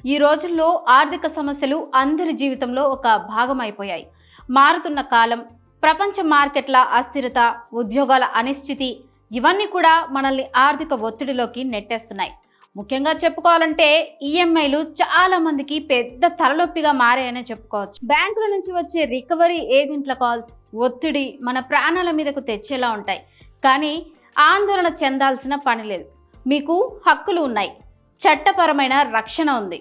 ఈ రోజుల్లో ఆర్థిక సమస్యలు అందరి జీవితంలో ఒక భాగం అయిపోయాయి. మారుతున్న కాలం, ప్రపంచ మార్కెట్ల అస్థిరత, ఉద్యోగాల అనిశ్చితి ఇవన్నీ కూడా మనల్ని ఆర్థిక ఒత్తిడిలోకి నెట్టేస్తున్నాయి. ముఖ్యంగా చెప్పుకోవాలంటే ఈఎంఐలు చాలా మందికి పెద్ద తలనొప్పిగా మారాయనే చెప్పుకోవచ్చు. బ్యాంకుల నుంచి వచ్చే రికవరీ ఏజెంట్ల కాల్స్, ఒత్తిడి మన ప్రాణాల మీదకు తెచ్చేలా ఉంటాయి. కానీ ఆందోళన చెందాల్సిన పని లేదు. మీకు హక్కులు ఉన్నాయి, చట్టపరమైన రక్షణ ఉంది.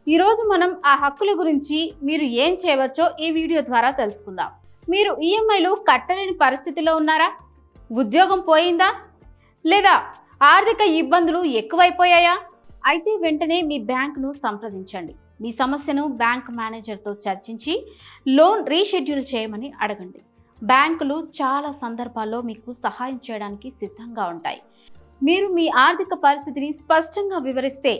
ఈరోజు మనం ఆ హక్కుల గురించి మీరు ఏం చేయవచ్చో ఈ వీడియో ద్వారా తెలుసుకుందాం. మీరు ఈఎంఐలు కట్టలేని పరిస్థితిలో ఉన్నారా? ఉద్యోగం పోయిందా? లేదా ఆర్థిక ఇబ్బందులు ఎక్కువైపోయాయా? అయితే వెంటనే మీ బ్యాంకును సంప్రదించండి. మీ సమస్యను బ్యాంక్ మేనేజర్తో చర్చించి లోన్ రీషెడ్యూల్ చేయమని అడగండి. బ్యాంకులు చాలా సందర్భాల్లో మీకు సహాయం చేయడానికి సిద్ధంగా ఉంటాయి. మీరు మీ ఆర్థిక పరిస్థితిని స్పష్టంగా వివరిస్తే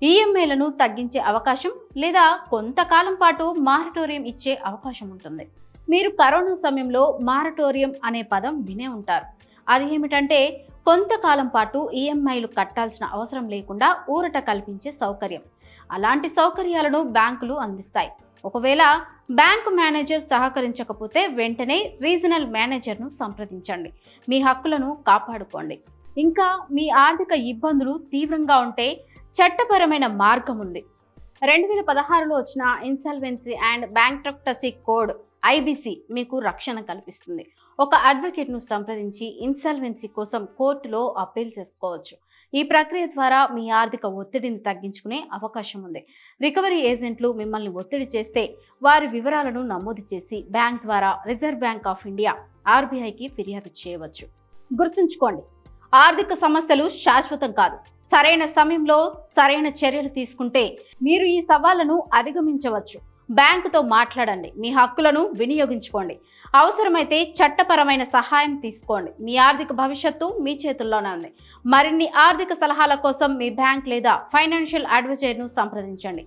ఈఎంఐలను తగ్గించే అవకాశం లేదా కొంతకాలం పాటు మారటోరియం ఇచ్చే అవకాశం ఉంటుంది. మీరు కరోనా సమయంలో మారటోరియం అనే పదం వినే ఉంటారు. అది ఏమిటంటే కొంతకాలం పాటు ఈఎంఐలు కట్టాల్సిన అవసరం లేకుండా ఊరట కల్పించే సౌకర్యం. అలాంటి సౌకర్యాలను బ్యాంకులు అందిస్తాయి. ఒకవేళ బ్యాంకు మేనేజర్ సహకరించకపోతే వెంటనే రీజనల్ మేనేజర్ను సంప్రదించండి. మీ హక్కులను కాపాడుకోండి. ఇంకా మీ ఆర్థిక ఇబ్బందులు తీవ్రంగా ఉంటే చట్టపరమైన మార్గం ఉంది. 2016లో వచ్చిన insolvency and bankruptcy code IBC మీకు రక్షణ కల్పిస్తుంది. ఒక అడ్వకేట్ను సంప్రదించి ఇన్సాల్వెన్సీ కోసం కోర్టులో అప్పీల్ చేసుకోవచ్చు. ఈ ప్రక్రియ ద్వారా మీ ఆర్థిక ఒత్తిడిని తగ్గించుకునే అవకాశం ఉంది. రికవరీ ఏజెంట్లు మిమ్మల్ని ఒత్తిడి చేస్తే వారి వివరాలను నమోదు చేసి బ్యాంక్ ద్వారా రిజర్వ్ బ్యాంక్ ఆఫ్ ఇండియా ఆర్బీఐకి ఫిర్యాదు చేయవచ్చు. గుర్తుంచుకోండి, ఆర్థిక సమస్యలు శాశ్వతం కాదు. సరైన సమయంలో సరైన చర్యలు తీసుకుంటే మీరు ఈ సవాళ్లను అధిగమించవచ్చు. బ్యాంకుతో మాట్లాడండి, మీ హక్కులను వినియోగించుకోండి. అవసరమైతే చట్టపరమైన సహాయం తీసుకోండి. మీ ఆర్థిక భవిష్యత్తు మీ చేతుల్లోనే ఉంది. మరిన్ని ఆర్థిక సలహాల కోసం మీ బ్యాంక్ లేదా ఫైనాన్షియల్ అడ్వైజర్ను సంప్రదించండి.